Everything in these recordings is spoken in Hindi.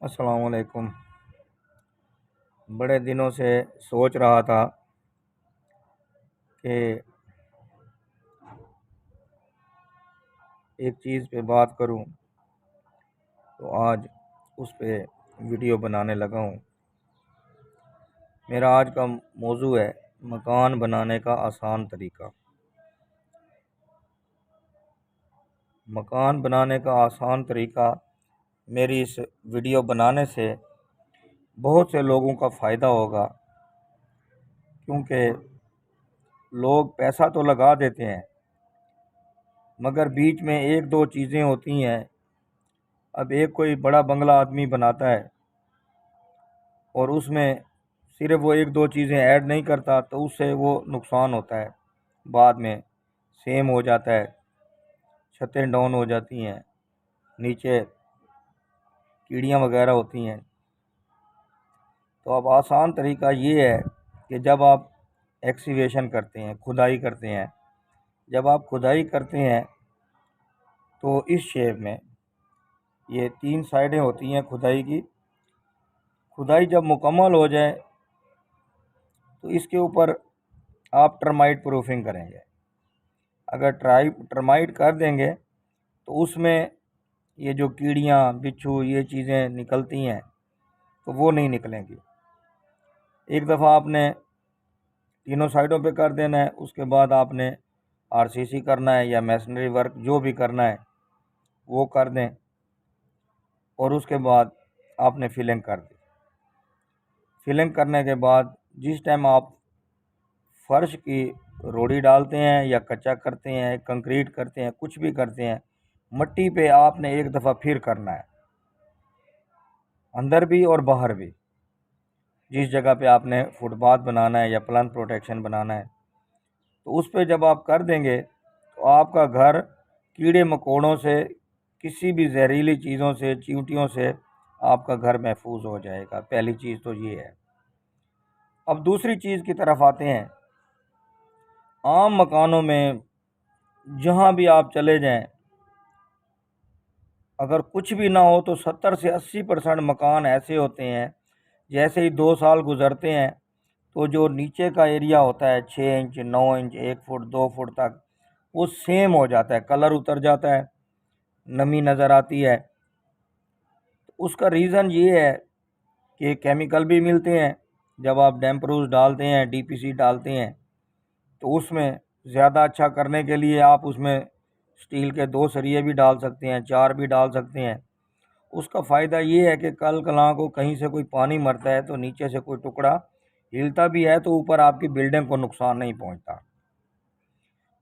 अस्सलाम वालेकुम। बड़े दिनों से सोच रहा था कि एक चीज़ पे बात करूं, तो आज उस पे वीडियो बनाने लगा हूं। मेरा आज का मौजू है मकान बनाने का आसान तरीका। मकान बनाने का आसान तरीका मेरी इस वीडियो बनाने से बहुत से लोगों का फ़ायदा होगा, क्योंकि लोग पैसा तो लगा देते हैं मगर बीच में एक दो चीज़ें होती हैं। अब एक कोई बड़ा बंगला आदमी बनाता है और उसमें सिर्फ वो एक दो चीज़ें ऐड नहीं करता, तो उससे वो नुकसान होता है। बाद में सेम हो जाता है, छतें डाउन हो जाती हैं, नीचे कीड़ियाँ वगैरह होती हैं। तो अब आसान तरीका ये है कि जब आप एक्सीवेशन करते हैं, खुदाई करते हैं, जब आप खुदाई करते हैं तो इस शेप में ये 3 साइडें होती हैं खुदाई की। खुदाई जब मुकम्मल हो जाए तो इसके ऊपर आप टर्माइट प्रूफिंग करेंगे। अगर टर्माइट कर देंगे तो उसमें ये जो कीड़ियाँ, बिच्छू, ये चीज़ें निकलती हैं तो वो नहीं निकलेंगी। एक दफ़ा आपने तीनों साइडों पे कर देना है, उसके बाद आपने आरसीसी करना है या मैसनरी वर्क जो भी करना है वो कर दें, और उसके बाद आपने फिलिंग कर दी। फिलिंग करने के बाद जिस टाइम आप फर्श की रोड़ी डालते हैं या कच्चा करते हैं, कंक्रीट करते हैं, कुछ भी करते हैं, मिट्टी पे आपने एक दफ़ा फिर करना है, अंदर भी और बाहर भी। जिस जगह पे आपने फुटपाथ बनाना है या प्लान प्रोटेक्शन बनाना है, तो उस पे जब आप कर देंगे तो आपका घर कीड़े मकोड़ों से, किसी भी जहरीली चीज़ों से, चींटियों से आपका घर महफूज हो जाएगा। पहली चीज़ तो ये है। अब दूसरी चीज़ की तरफ आते हैं। आम मकानों में जहाँ भी आप चले जाएं, अगर कुछ भी ना हो तो 70 से 80% मकान ऐसे होते हैं, जैसे ही 2 साल गुजरते हैं तो जो नीचे का एरिया होता है 6 इंच, 9 इंच, 1 फुट, 2 फुट तक, वो सेम हो जाता है, कलर उतर जाता है, नमी नज़र आती है। तो उसका रीज़न ये है कि केमिकल भी मिलते हैं। जब आप डैम्परूज डालते हैं, डीपीसी डालते हैं, तो उसमें ज़्यादा अच्छा करने के लिए आप उसमें स्टील के 2 सरिये भी डाल सकते हैं, 4 भी डाल सकते हैं। उसका फ़ायदा ये है कि कल कलां को कहीं से कोई पानी मरता है तो नीचे से कोई टुकड़ा हिलता भी है तो ऊपर आपकी बिल्डिंग को नुकसान नहीं पहुंचता।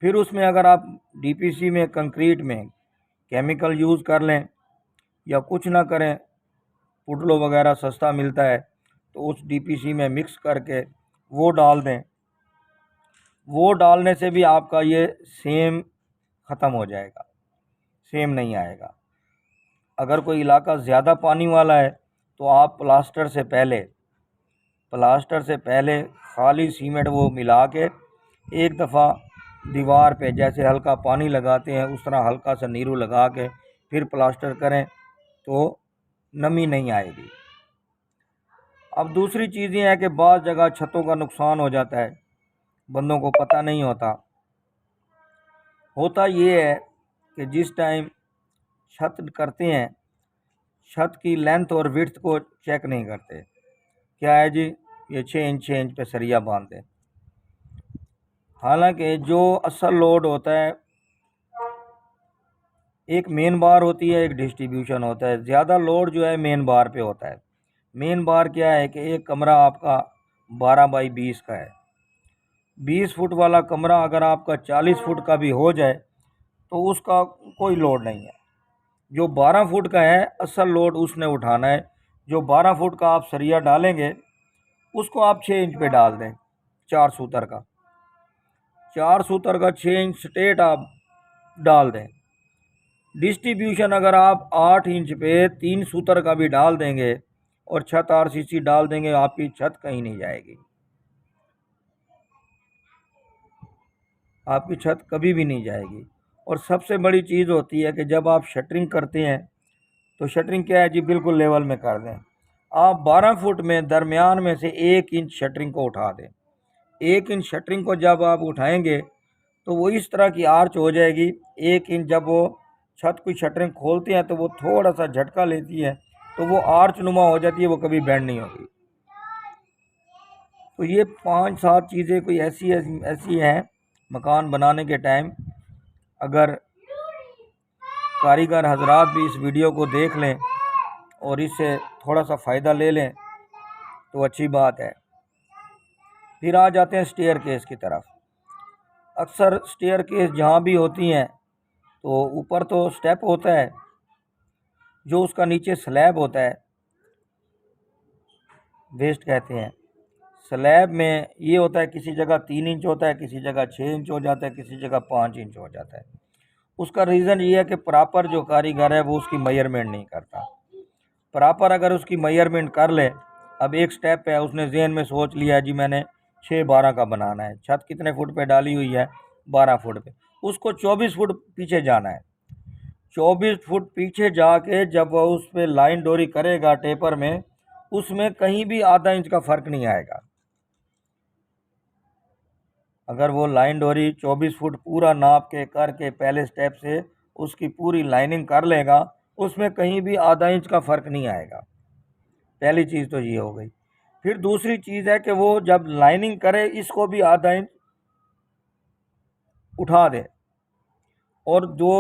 फिर उसमें अगर आप डीपीसी में, कंक्रीट में केमिकल यूज़ कर लें या कुछ ना करें, पुडलो वगैरह सस्ता मिलता है, तो उस डीपीसी में मिक्स करके वो डाल दें। वो डालने से भी आपका ये सेम ख़त्म हो जाएगा, सेम नहीं आएगा। अगर कोई इलाका ज़्यादा पानी वाला है तो आप प्लास्टर से पहले खाली सीमेंट वो मिला के एक दफ़ा दीवार पे जैसे हल्का पानी लगाते हैं उस तरह हल्का सा नीरू लगा के फिर प्लास्टर करें, तो नमी नहीं आएगी। अब दूसरी चीज़ ये है कि बाज़ जगह छतों का नुकसान हो जाता है, बंदों को पता नहीं होता ये है कि जिस टाइम छत करते हैं, छत की लेंथ और विड्थ को चेक नहीं करते। क्या है जी, ये 6 इंच पे सरिया बांध दें। हालांकि जो असल लोड होता है, एक मेन बार होती है, एक डिस्ट्रीब्यूशन होता है। ज़्यादा लोड जो है मेन बार पे होता है। मेन बार क्या है कि एक कमरा आपका 12 बाई 20 का है। 20 फुट वाला कमरा अगर आपका 40 फुट का भी हो जाए तो उसका कोई लोड नहीं है। जो 12 फुट का है असल लोड उसने उठाना है। जो 12 फुट का आप सरिया डालेंगे उसको आप 6 इंच पे डाल दें, 4 सूतर का। 4 सूतर का 6 इंच स्ट्रेट आप डाल दें। डिस्ट्रीब्यूशन अगर आप 8 इंच पे 3 सूतर का भी डाल देंगे और छत आरसीसी डाल देंगे, आपकी छत कहीं नहीं जाएगी, आपकी छत कभी भी नहीं जाएगी। और सबसे बड़ी चीज़ होती है कि जब आप शटरिंग करते हैं तो शटरिंग क्या है जी, बिल्कुल लेवल में कर दें। आप 12 फुट में दरमियान में से 1 इंच शटरिंग को उठा दें। 1 इंच शटरिंग को जब आप उठाएंगे तो वो इस तरह की आर्च हो जाएगी। 1 इंच जब वो छत की शटरिंग खोलते हैं तो वो थोड़ा सा झटका लेती है तो वो आर्च नुमा हो जाती है, वो कभी बेंड नहीं होगी। तो ये 5-7 चीज़ें कोई ऐसी हैं मकान बनाने के टाइम, अगर कारीगर हजरात भी इस वीडियो को देख लें और इससे थोड़ा सा फ़ायदा ले लें तो अच्छी बात है। फिर आ जाते हैं स्टेयर केस की तरफ। अक्सर स्टेयर केस जहाँ भी होती हैं तो ऊपर तो स्टेप होता है, जो उसका नीचे स्लैब होता है, वेस्ट कहते हैं। स्लैब में ये होता है, किसी जगह 3 इंच होता है, किसी जगह 6 इंच हो जाता है, किसी जगह 5 इंच हो जाता है। उसका रीज़न ये है कि प्रॉपर जो कारीगर है वो उसकी मेजरमेंट नहीं करता। प्रॉपर अगर उसकी मेजरमेंट कर ले, अब एक स्टेप है, उसने जहन में सोच लिया है जी मैंने 6-12 का बनाना है, छत कितने फुट पे डाली हुई है, 12 फुट पे, उसको 24 फुट पीछे जाना है। 24 फुट पीछे जाके जब वह उस पर लाइन डोरी करेगा टेपर में, उसमें कहीं भी आधा इंच का फ़र्क नहीं आएगा। अगर वो लाइन डोरी 24 फुट पूरा नाप के करके पहले स्टेप से उसकी पूरी लाइनिंग कर लेगा, उसमें कहीं भी आधा इंच का फ़र्क नहीं आएगा। पहली चीज़ तो ये हो गई। फिर दूसरी चीज़ है कि वो जब लाइनिंग करे इसको भी आधा इंच उठा दे। और जो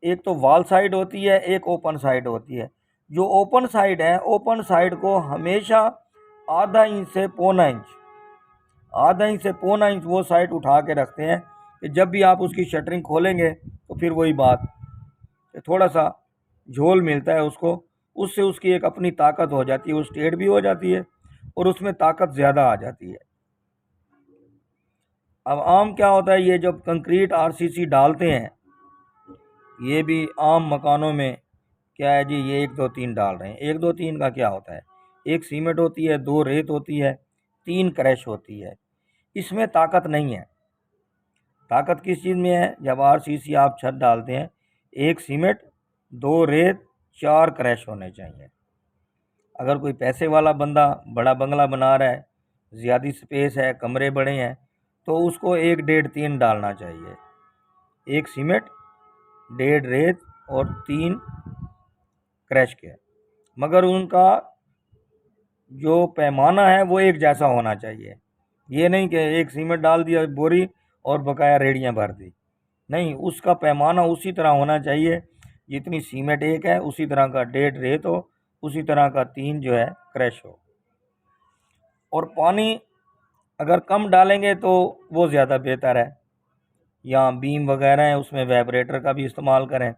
एक तो वॉल साइड होती है, एक ओपन साइड होती है। जो ओपन साइड है, ओपन साइड को हमेशा आधा इंच से पौना इंच, आधा इंच से पौना इंच वो साइड उठा के रखते हैं कि जब भी आप उसकी शटरिंग खोलेंगे तो फिर वही बात, थोड़ा सा झोल मिलता है उसको, उससे उसकी एक अपनी ताकत हो जाती है, वो स्ट्रेट भी हो जाती है और उसमें ताकत ज़्यादा आ जाती है। अब आम क्या होता है, ये जब कंक्रीट आरसीसी डालते हैं, ये भी आम मकानों में क्या है जी, ये 1 2 3 डाल रहे हैं। 1 2 3 का क्या होता है, 1 सीमेंट होती है, 2 रेत होती है, 3 क्रैश होती है। इसमें ताकत नहीं है। ताकत किस चीज़ में है, जब आरसीसी आप छत डालते हैं, 1 सीमेंट, 2 रेत, 4 क्रैश होने चाहिए। अगर कोई पैसे वाला बंदा बड़ा बंगला बना रहा है, ज़्यादा स्पेस है, कमरे बड़े हैं, तो उसको 1 1.5 3 डालना चाहिए। 1 सीमेंट, 1.5 रेत और 3 क्रैश के। मगर उनका जो पैमाना है वो एक जैसा होना चाहिए। ये नहीं कि 1 सीमेंट डाल दिया बोरी और बकाया रेड़ियाँ भर दी, नहीं, उसका पैमाना उसी तरह होना चाहिए। जितनी सीमेंट एक है उसी तरह का 1.5 रेत हो, उसी तरह का 3 जो है क्रैश हो। और पानी अगर कम डालेंगे तो वो ज़्यादा बेहतर है। या बीम वगैरह है उसमें वाइब्रेटर का भी इस्तेमाल करें।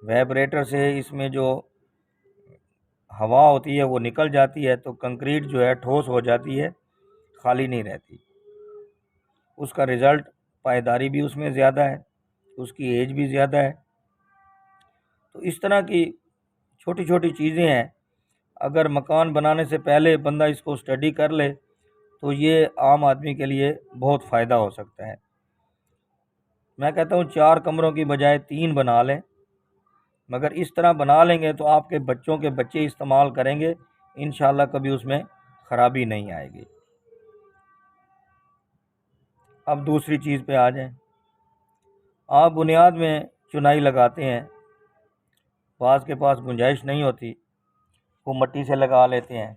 वाइब्रेटर से इसमें जो हवा होती है वो निकल जाती है, तो कंक्रीट जो है ठोस हो जाती है, खाली नहीं रहती। उसका रिज़ल्ट पायदारी भी उसमें ज़्यादा है, उसकी एज भी ज़्यादा है। तो इस तरह की छोटी छोटी चीज़ें हैं, अगर मकान बनाने से पहले बंदा इसको स्टडी कर ले तो ये आम आदमी के लिए बहुत फ़ायदा हो सकता है। मैं कहता हूँ 4 कमरों की बजाय 3 बना लें, मगर इस तरह बना लेंगे तो आपके बच्चों के बच्चे इस्तेमाल करेंगे, इंशाल्लाह कभी उसमें ख़राबी नहीं आएगी। अब दूसरी चीज़ पे आ जाएं। आप बुनियाद में चुनाई लगाते हैं, बाज़ के पास गुंजाइश नहीं होती, वो मट्टी से लगा लेते हैं।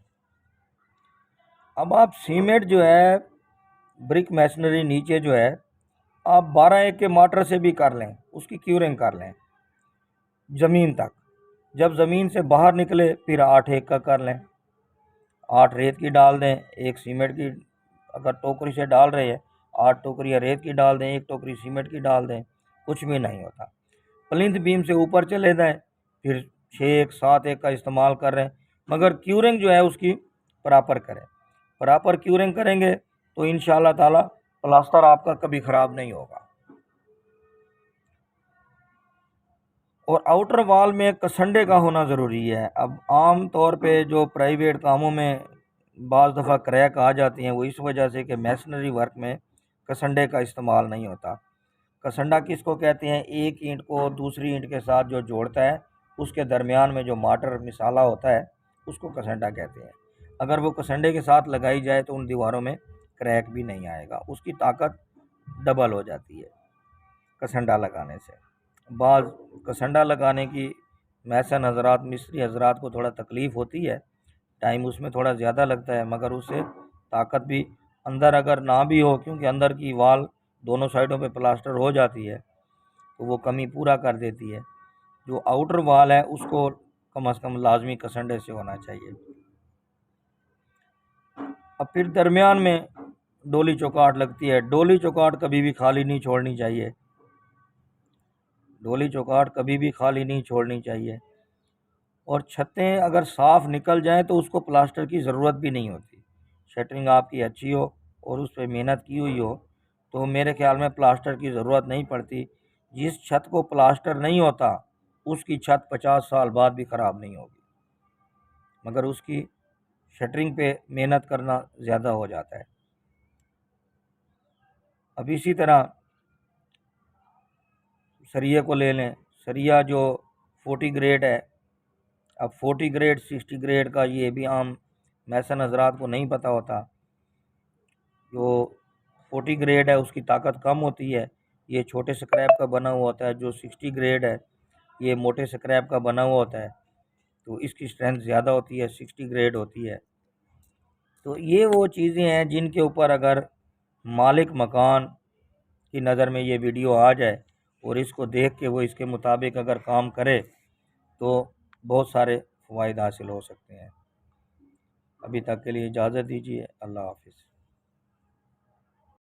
अब आप सीमेंट जो है, ब्रिक मैसनरी नीचे जो है, आप 12 1 के मोटर से भी कर लें, उसकी क्यूरिंग कर लें ज़मीन तक। जब ज़मीन से बाहर निकले फिर 8 1 का कर लें। 8 रेत की डाल दें, 1 सीमेंट की, अगर टोकरी से डाल रहे हैं 8 टोकरियाँ रेत की डाल दें, 1 टोकरी सीमेंट की डाल दें, कुछ भी नहीं होता। प्लिंथ बीम से ऊपर चले जाएँ, फिर 6 1 7 1 का इस्तेमाल कर रहे हैं, मगर क्यूरिंग जो है उसकी प्रॉपर करें। प्रॉपर क्यूरिंग करेंगे तो इंशाल्लाह ताला प्लास्टर आपका कभी ख़राब नहीं होगा। और आउटर वॉल में कसंडे का होना ज़रूरी है। अब आम तौर पे जो प्राइवेट कामों में बाज़ दफ़ा क्रैक आ जाती हैं, वो इस वजह से कि मैसनरी वर्क में कसंडे का इस्तेमाल नहीं होता। कसंडा किसको कहते हैं, एक ईंट को दूसरी ईंट के साथ जो जोड़ता है उसके दरमियान में जो माटर मिसाला होता है उसको कसेंडा कहते हैं। अगर वो कसेंडे के साथ लगाई जाए तो उन दीवारों में क्रैक भी नहीं आएगा, उसकी ताकत डबल हो जाती है कसेंडा लगाने से। बाज़ कसेंडा लगाने की मैसन हजरात, मिस्त्री हजरात को थोड़ा तकलीफ़ होती है, टाइम उसमें थोड़ा ज़्यादा लगता है, मगर उससे ताकत भी अंदर अगर ना भी हो, क्योंकि अंदर की वाल दोनों साइडों पे प्लास्टर हो जाती है तो वो कमी पूरा कर देती है। जो आउटर वाल है उसको कम से कम लाजमी कसेंडे से होना चाहिए। अब फिर दरमियान में डोली चौकाट लगती है। डोली चौकाट कभी भी खाली नहीं छोड़नी चाहिए, डोली चौकाट कभी भी खाली नहीं छोड़नी चाहिए। और छतें अगर साफ़ निकल जाएं तो उसको प्लास्टर की ज़रूरत भी नहीं होती। शटरिंग आपकी अच्छी हो और उस पर मेहनत की हुई हो तो मेरे ख्याल में प्लास्टर की ज़रूरत नहीं पड़ती। जिस छत को प्लास्टर नहीं होता उसकी छत 50 साल बाद भी ख़राब नहीं होगी, मगर उसकी शटरिंग पे मेहनत करना ज़्यादा हो जाता है। अब इसी तरह सरिये को ले लें, सरिया जो 40 ग्रेड है। अब 40 ग्रेड 60 ग्रेड का ये भी आम मैसन हजरात को नहीं पता होता। जो 40 ग्रेड है उसकी ताकत कम होती है, ये छोटे स्क्रैप का बना हुआ होता है। जो 60 ग्रेड है ये मोटे स्क्रैप का बना हुआ होता है, तो इसकी स्ट्रेंथ ज़्यादा होती है, 60 ग्रेड होती है। तो ये वो चीज़ें हैं जिनके ऊपर अगर मालिक मकान की नज़र में ये वीडियो आ जाए और इसको देख के वो इसके मुताबिक अगर काम करे तो बहुत सारे फ़वाइद हासिल हो सकते हैं। अभी तक के लिए इजाज़त दीजिए। अल्लाह हाफ़िज़।